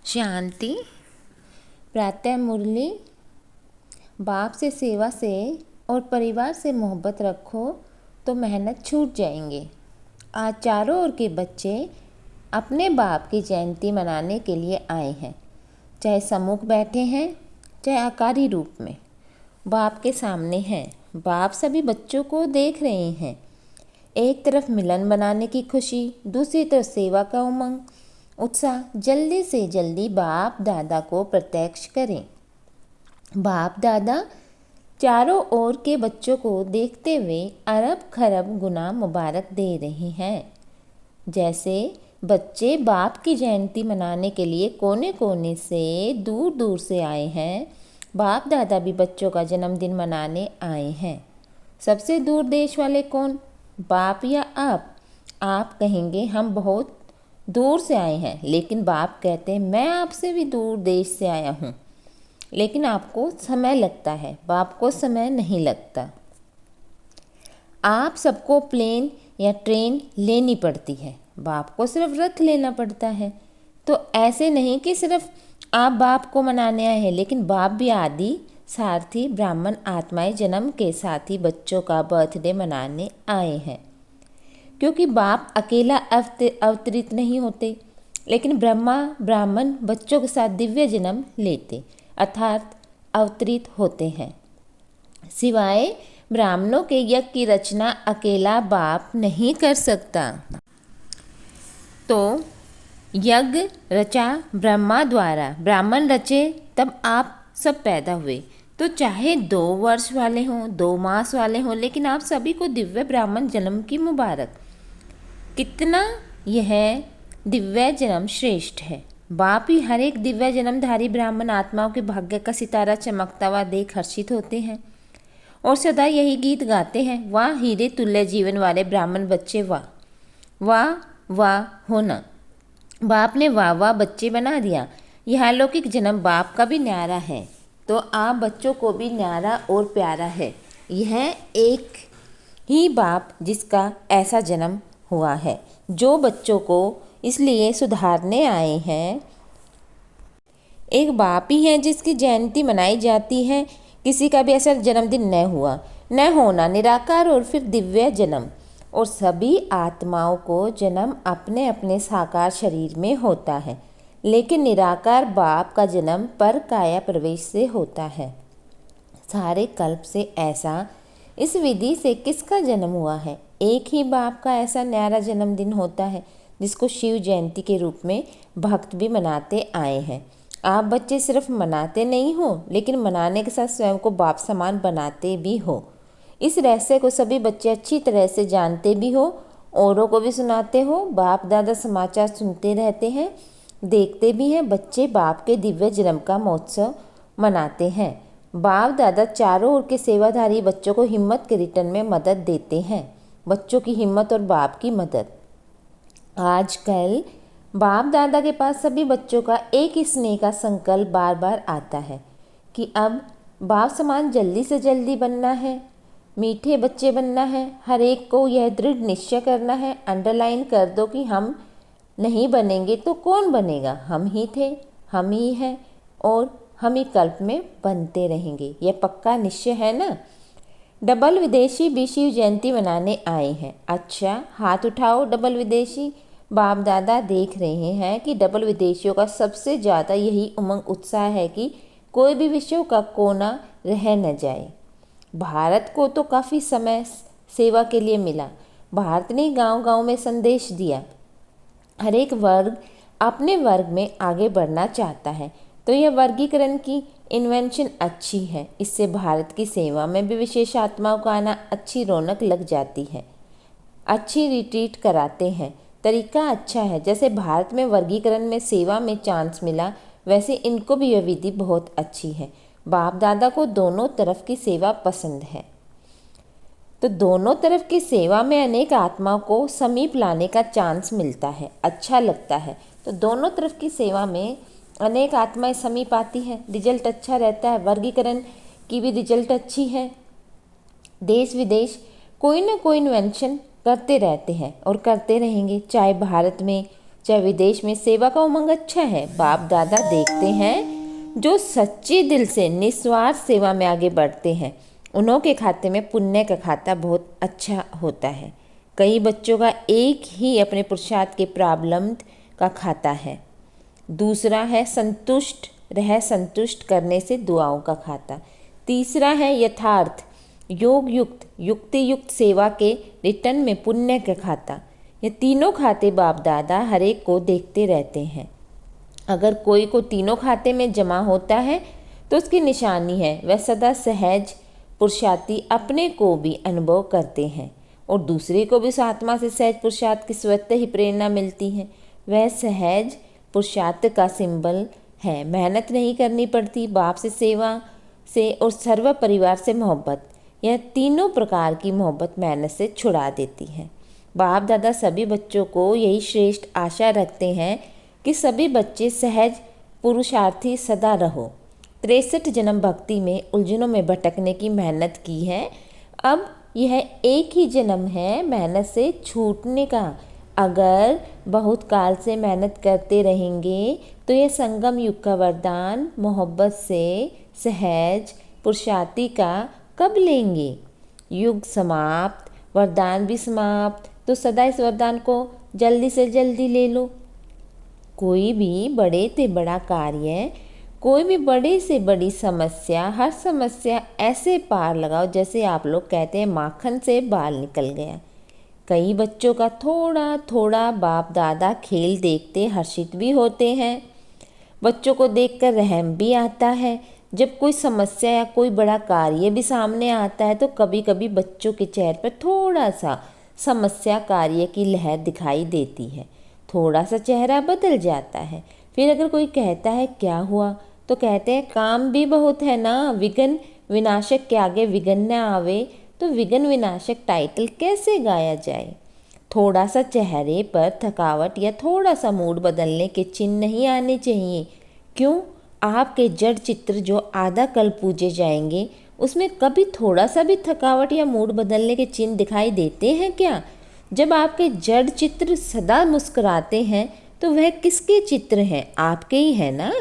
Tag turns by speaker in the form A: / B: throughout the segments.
A: शांति। प्रातः मुरली। बाप से सेवा से और परिवार से मोहब्बत रखो तो मेहनत छूट जाएंगे। आज चारों ओर के बच्चे अपने बाप की जयंती मनाने के लिए आए हैं, चाहे सम्मुख बैठे हैं चाहे आकारी रूप में बाप के सामने हैं। बाप सभी बच्चों को देख रहे हैं। एक तरफ मिलन बनाने की खुशी, दूसरी तरफ सेवा का उमंग उत्साह। जल्दी से जल्दी बाप दादा को प्रत्यक्ष करें। बाप दादा चारों ओर के बच्चों को देखते हुए अरब खरब गुना मुबारक दे रहे हैं। जैसे बच्चे बाप की जयंती मनाने के लिए कोने कोने से दूर दूर से आए हैं, बाप दादा भी बच्चों का जन्मदिन मनाने आए हैं। सबसे दूर देश वाले कौन, बाप या आप? आप कहेंगे हम बहुत दूर से आए हैं, लेकिन बाप कहते हैं मैं आपसे भी दूर देश से आया हूँ, लेकिन आपको समय लगता है, बाप को समय नहीं लगता। आप सबको प्लेन या ट्रेन लेनी पड़ती है, बाप को सिर्फ रथ लेना पड़ता है। तो ऐसे नहीं कि सिर्फ आप बाप को मनाने आए हैं, लेकिन बाप भी आदि सारथी ब्राह्मण आत्माएं जन्म के साथ ही बच्चों का बर्थडे मनाने आए हैं। क्योंकि बाप अकेला अवतरित नहीं होते, लेकिन ब्रह्मा ब्राह्मण बच्चों के साथ दिव्य जन्म लेते अर्थात अवतरित होते हैं। सिवाय ब्राह्मणों के यज्ञ की रचना अकेला बाप नहीं कर सकता। तो यज्ञ रचा ब्रह्मा द्वारा, ब्राह्मण रचे तब आप सब पैदा हुए। तो चाहे 2 वर्ष वाले हों 2 मास वाले हों, लेकिन आप सभी को दिव्य ब्राह्मण जन्म की मुबारक। कितना यह दिव्य जन्म श्रेष्ठ है। बाप ही हर एक दिव्य जन्मधारी ब्राह्मण आत्माओं के भाग्य का सितारा चमकता हुआ देख हर्षित होते हैं और सदा यही गीत गाते हैं, वाह हीरे तुल्य जीवन वाले ब्राह्मण बच्चे, वाह वाह वाह होना। बाप ने वाह वाह बच्चे बना दिया। यह अलौकिक जन्म बाप का भी न्यारा है, तो आप बच्चों को भी न्यारा और प्यारा है। यह एक ही बाप जिसका ऐसा जन्म हुआ है, जो बच्चों को इसलिए सुधारने आए हैं। एक बाप ही है जिसकी जयंती मनाई जाती है। किसी का भी ऐसा जन्मदिन न हुआ, न होना, निराकार और फिर दिव्य जन्म। और सभी आत्माओं को जन्म अपने अपने साकार शरीर में होता है, लेकिन निराकार बाप का जन्म पर काया प्रवेश से होता है। सारे कल्प से ऐसा इस विधि से किसका जन्म हुआ है? एक ही बाप का ऐसा न्यारा जन्मदिन होता है, जिसको शिव जयंती के रूप में भक्त भी मनाते आए हैं। आप बच्चे सिर्फ मनाते नहीं हो, लेकिन मनाने के साथ स्वयं को बाप समान बनाते भी हो। इस रहस्य को सभी बच्चे अच्छी तरह से जानते भी हो, औरों को भी सुनाते हो। बाप दादा समाचार सुनते रहते हैं, देखते भी हैं। बच्चे बाप के दिव्य जन्म का महोत्सव मनाते हैं। बाप दादा चारों ओर के सेवाधारी बच्चों को हिम्मत के रिटर्न में मदद देते हैं। बच्चों की हिम्मत और बाप की मदद। आजकल बाप दादा के पास सभी बच्चों का एक ही स्नेह का संकल्प बार बार आता है कि अब बाप समान जल्दी से जल्दी बनना है, मीठे बच्चे बनना है। हर एक को यह दृढ़ निश्चय करना है। अंडरलाइन कर दो कि हम नहीं बनेंगे तो कौन बनेगा? हम ही थे, हम ही हैं और हम ही कल्प में बनते रहेंगे। यह पक्का निश्चय है ना? डबल विदेशी भी शिव जयंती मनाने आए हैं। अच्छा, हाथ उठाओ डबल विदेशी। बाप दादा देख रहे हैं कि डबल विदेशियों का सबसे ज़्यादा यही उमंग उत्साह है कि कोई भी विश्व का कोना रह न जाए। भारत को तो काफ़ी समय सेवा के लिए मिला। भारत ने गांव-गांव में संदेश दिया। हर एक वर्ग अपने वर्ग में आगे बढ़ना चाहता है, तो यह वर्गीकरण की इन्वेंशन अच्छी है। इससे भारत की सेवा में भी विशेष आत्माओं का आना अच्छी रौनक लग जाती है। अच्छी रिट्रीट कराते हैं, तरीका अच्छा है। जैसे भारत में वर्गीकरण में सेवा में चांस मिला, वैसे इनको भी यह विधि बहुत अच्छी है। बाप दादा को दोनों तरफ की सेवा पसंद है, तो दोनों तरफ की सेवा में अनेक आत्माओं को समीप लाने का चांस मिलता है, अच्छा लगता है। तो दोनों तरफ की सेवा में अनेक आत्माएं समीप आती हैं, रिजल्ट अच्छा रहता है। वर्गीकरण की भी रिजल्ट अच्छी है। देश विदेश कोई ना कोई इन्वेंशन करते रहते हैं और करते रहेंगे, चाहे भारत में चाहे विदेश में सेवा का उमंग अच्छा है। बाप दादा देखते हैं जो सच्चे दिल से निस्वार्थ सेवा में आगे बढ़ते हैं, उन्हों के खाते में पुण्य का खाता बहुत अच्छा होता है। कई बच्चों का एक ही अपने पुरुषार्थ के प्रारब्ध का खाता है। दूसरा है संतुष्ट करने से दुआओं का खाता। तीसरा है यथार्थ योग युक्त युक्ति युक्त सेवा के रिटर्न में पुण्य का खाता। ये तीनों खाते बाप दादा हर एक को देखते रहते हैं। अगर कोई को तीनों खाते में जमा होता है तो उसकी निशानी है वह सदा सहज पुरुषार्थी अपने को भी अनुभव करते हैं और दूसरे को भी उस आत्मा से सहज पुरुषार्थ की स्वतः ही प्रेरणा मिलती है। वह सहज पुरुषार्थ का सिंबल है। मेहनत नहीं करनी पड़ती, बाप से सेवा से और सर्व परिवार से मोहब्बत, यह तीनों प्रकार की मोहब्बत मेहनत से छुड़ा देती है। बाप दादा सभी बच्चों को यही श्रेष्ठ आशा रखते हैं कि सभी बच्चे सहज पुरुषार्थी सदा रहो। 63 जन्म भक्ति में उलझनों में भटकने की मेहनत की है, अब यह एक ही जन्म है मेहनत से छूटने का। अगर बहुत काल से मेहनत करते रहेंगे तो यह संगम युग का वरदान मोहब्बत से सहज पुरुषार्थी का कब लेंगे। युग समाप्त, वरदान भी समाप्त, तो सदा इस वरदान को जल्दी से जल्दी ले लो। कोई भी बड़े से बड़ा कार्य, कोई भी बड़ी से बड़ी समस्या, हर समस्या ऐसे पार लगाओ जैसे आप लोग कहते हैं माखन से बाल निकल गया। कई बच्चों का थोड़ा थोड़ा बाप दादा खेल देखते हर्षित भी होते हैं। बच्चों को देखकर रहम भी आता है। जब कोई समस्या या कोई बड़ा कार्य भी सामने आता है तो कभी कभी बच्चों के चेहरे पर थोड़ा सा समस्या कार्य की लहर दिखाई देती है, थोड़ा सा चेहरा बदल जाता है। फिर अगर कोई कहता है क्या हुआ तो कहते हैं काम भी बहुत है ना, विघ्न विनाशक के आगे विघ्न न आवे तो विघ्न विनाशक टाइटल कैसे गाया जाए। थोड़ा सा चेहरे पर थकावट या थोड़ा सा मूड बदलने के चिन्ह नहीं आने चाहिए। क्यों? आपके जड़ चित्र जो आधा कल पूजे जाएंगे उसमें कभी थोड़ा सा भी थकावट या मूड बदलने के चिन्ह दिखाई देते हैं क्या? जब आपके जड़ चित्र सदा मुस्कुराते हैं तो वह किसके चित्र हैं? आपके ही है ना।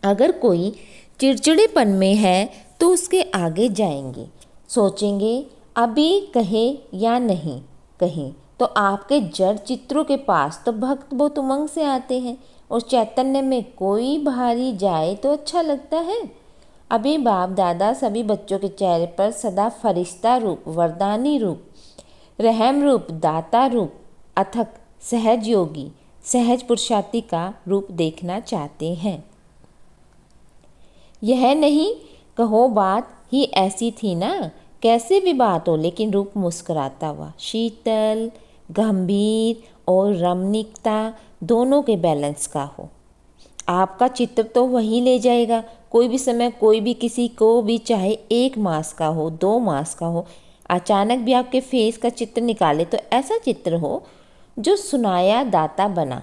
A: अगर कोई चिड़चिड़ेपन में है तो उसके आगे जाएंगे, सोचेंगे अभी कहे या नहीं कहें, तो आपके जड़ चित्रों के पास तो भक्त बहुत उमंग से आते हैं और चैतन्य में कोई भारी जाए तो अच्छा लगता है। अभी बाप दादा सभी बच्चों के चेहरे पर सदा फरिश्ता रूप, वरदानी रूप, रहम रूप, दाता रूप, अथक सहज योगी, सहज पुरुषार्थी का रूप देखना चाहते हैं। यह नहीं कहो बात ही ऐसी थी ना, कैसे भी बात हो लेकिन रूप मुस्कुराता हुआ, शीतल, गंभीर और रमणीकता दोनों के बैलेंस का हो। आपका चित्र तो वही ले जाएगा। कोई भी समय कोई भी किसी को भी, चाहे 1 मास का हो 2 मास का हो, अचानक भी आपके फेस का चित्र निकाले तो ऐसा चित्र हो जो सुनाया दाता बना,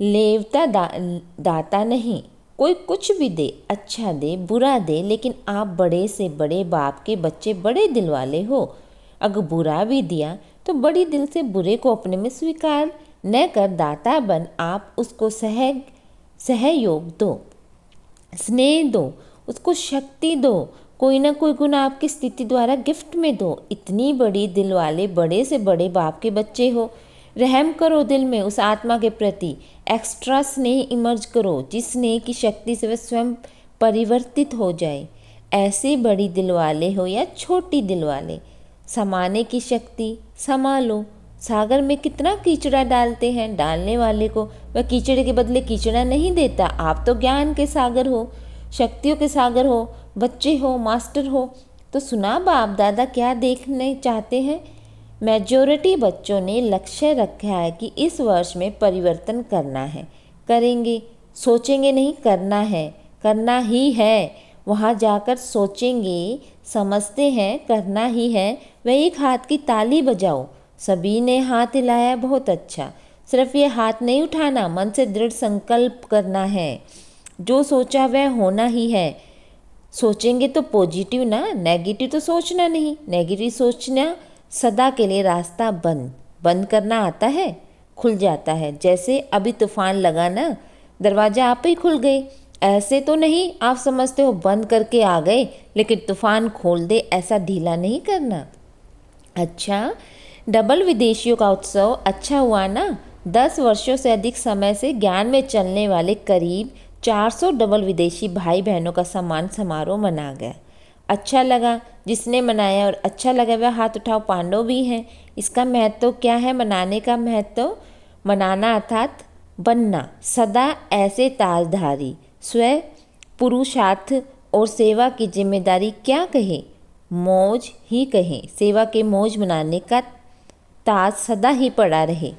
A: लेवता दाता नहीं। कोई कुछ भी दे, अच्छा दे बुरा दे, लेकिन आप बड़े से बड़े बाप के बच्चे बड़े दिल वाले हो। अगर बुरा भी दिया तो बड़ी दिल से बुरे को अपने में स्वीकार न कर दाता बन आप उसको सहयोग दो, स्नेह दो, उसको शक्ति दो, कोई ना कोई गुण आपकी स्थिति द्वारा गिफ्ट में दो। इतनी बड़ी दिल वाले बड़े से बड़े बाप के बच्चे हो, रहम करो दिल में उस आत्मा के प्रति, एक्स्ट्रा स्नेह इमर्ज करो जिस स्नेह की शक्ति से वह स्वयं परिवर्तित हो जाए। ऐसे बड़ी दिल वाले हो या छोटी दिल वाले, समाने की शक्ति समा लो। सागर में कितना कीचड़ा डालते हैं, डालने वाले को वह कीचड़े के बदले कीचड़ा नहीं देता। आप तो ज्ञान के सागर हो, शक्तियों के सागर हो, बच्चे हो, मास्टर हो। तो सुना बाप दादा क्या देखने चाहते हैं। मेजॉरिटी बच्चों ने लक्ष्य रखा है कि इस वर्ष में परिवर्तन करना है, करेंगे, सोचेंगे नहीं, करना है, करना ही है। वहाँ जाकर सोचेंगे, समझते हैं, करना ही है। वह एक हाथ की ताली बजाओ। सभी ने हाथ हिलाया, बहुत अच्छा। सिर्फ ये हाथ नहीं उठाना, मन से दृढ़ संकल्प करना है। जो सोचा वह होना ही है। सोचेंगे तो पॉजिटिव ना, नेगेटिव तो सोचना नहीं। नेगेटिव सोचना सदा के लिए रास्ता बंद करना आता है। खुल जाता है। जैसे अभी तूफान लगा ना, दरवाज़ा आप ही खुल गए। ऐसे तो नहीं आप समझते हो बंद करके आ गए लेकिन तूफान खोल दे, ऐसा ढीला नहीं करना। अच्छा, डबल विदेशियों का उत्सव अच्छा हुआ ना। 10 वर्षों से अधिक समय से ज्ञान में चलने वाले करीब 400 डबल विदेशी भाई बहनों का सम्मान समारोह मना गया। अच्छा लगा जिसने मनाया, और अच्छा लगा वह हाथ उठाओ। पांडव भी हैं। इसका महत्व क्या है? मनाने का महत्व, मनाना अर्थात बनना सदा ऐसे ताजधारी, स्व पुरुषार्थ और सेवा की जिम्मेदारी क्या कहें, मौज ही कहें। सेवा के मौज मनाने का ताज सदा ही पड़ा रहे।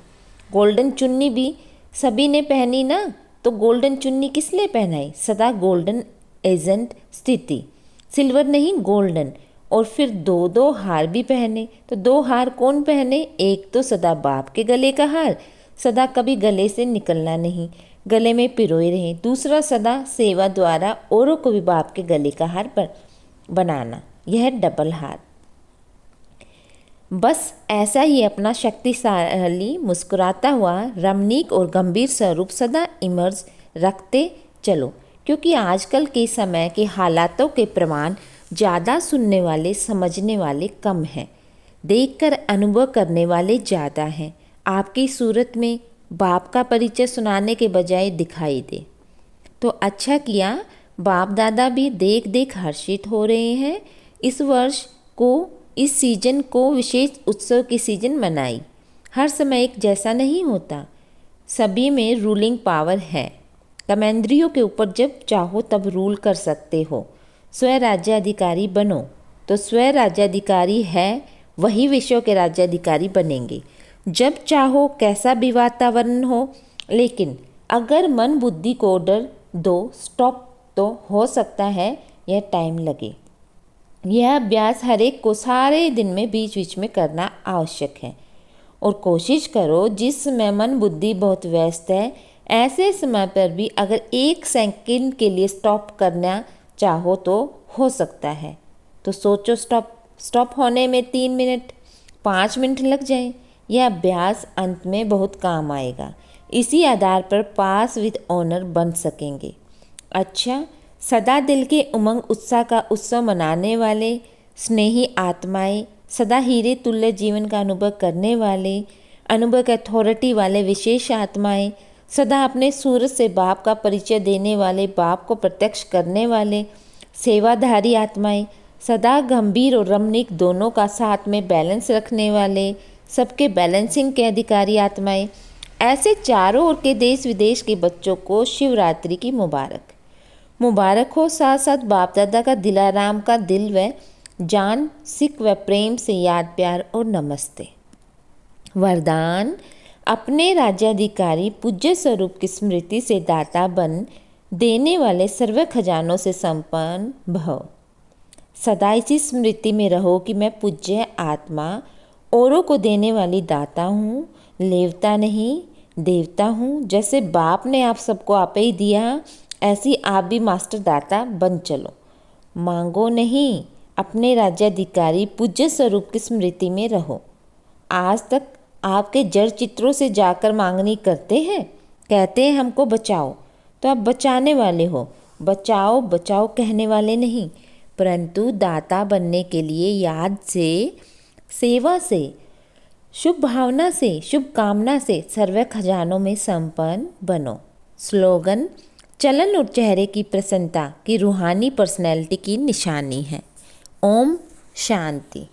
A: गोल्डन चुन्नी भी सभी ने पहनी ना, तो गोल्डन चुन्नी किस लिए पहनाई? सदा गोल्डन एजेंट स्थिति, सिल्वर नहीं गोल्डन। और फिर 2-2 हार भी पहने। तो 2 हार कौन पहने? एक तो सदा बाप के गले का हार, सदा कभी गले से निकलना नहीं, गले में पिरोए रहे। दूसरा सदा सेवा द्वारा औरों को भी बाप के गले का हार पर बनाना, यह डबल हार। बस ऐसा ही अपना शक्तिशाली, मुस्कुराता हुआ, रमणीक और गंभीर स्वरूप सदा इमर्ज रखते चलो, क्योंकि आजकल के समय के हालातों के प्रमाण ज़्यादा सुनने वाले समझने वाले कम हैं, देखकर अनुभव करने वाले ज़्यादा हैं। आपकी सूरत में बाप का परिचय सुनाने के बजाय दिखाई दे तो अच्छा किया। बाप दादा भी देख देख हर्षित हो रहे हैं। इस वर्ष को, इस सीजन को विशेष उत्सव की सीजन मनाई। हर समय एक जैसा नहीं होता, सभी में रूलिंग पावर है। कमेंद्रियों के ऊपर जब चाहो तब रूल कर सकते हो। स्व राज्याधिकारी बनो तो स्व राज्याधिकारी है वही विश्व के राज्याधिकारी बनेंगे। जब चाहो कैसा भी वातावरण हो, लेकिन अगर मन बुद्धि को ऑर्डर दो स्टॉप, तो हो सकता है यह टाइम लगे। यह अभ्यास हर एक को सारे दिन में बीच बीच में करना आवश्यक है। और कोशिश करो जिस समय मन बुद्धि बहुत व्यस्त है, ऐसे समय पर भी अगर 1 सेकंड के लिए स्टॉप करना चाहो तो हो सकता है। तो सोचो, स्टॉप होने में 3 मिनट 5 मिनट लग जाए। यह अभ्यास अंत में बहुत काम आएगा। इसी आधार पर पास विद ऑनर बन सकेंगे। अच्छा, सदा दिल के उमंग उत्साह का उत्सव मनाने वाले स्नेही आत्माएं, सदा हीरे तुल्य जीवन का अनुभव करने वाले, अनुभव के अथॉरिटी वाले विशेष आत्माएं, सदा अपने सूरज से बाप का परिचय देने वाले, बाप को प्रत्यक्ष करने वाले सेवाधारी आत्माएं, सदा गंभीर और रमणीक दोनों का साथ में बैलेंस रखने वाले, सबके बैलेंसिंग के अधिकारी आत्माएं, ऐसे चारों ओर के देश विदेश के बच्चों को शिवरात्रि की मुबारक हो। साथ साथ बाप दादा का दिलाराम का दिल व जान, सिख व प्रेम से याद, प्यार और नमस्ते। वरदान, अपने राज्याधिकारी पूज्य स्वरूप की स्मृति से दाता बन देने वाले सर्व खजानों से संपन्न भव। सदा इसी स्मृति में रहो कि मैं पूज्य आत्मा औरों को देने वाली दाता हूँ, लेवता नहीं देवता हूँ। जैसे बाप ने आप सबको आपे ही दिया, ऐसी आप भी मास्टर दाता बन चलो। मांगो नहीं, अपने राज्याधिकारी पूज्य स्वरूप की स्मृति में रहो। आज तक आपके जड़ चित्रों से जाकर मांगनी करते हैं, कहते हैं हमको बचाओ, तो आप बचाने वाले हो। बचाओ बचाओ कहने वाले नहीं, परंतु दाता बनने के लिए याद से, सेवा से, शुभ भावना से, शुभ कामना से सर्व खजानों में संपन्न बनो। स्लोगन, चलन और चेहरे की प्रसन्नता की रूहानी पर्सनैलिटी की निशानी है। ओम शांति।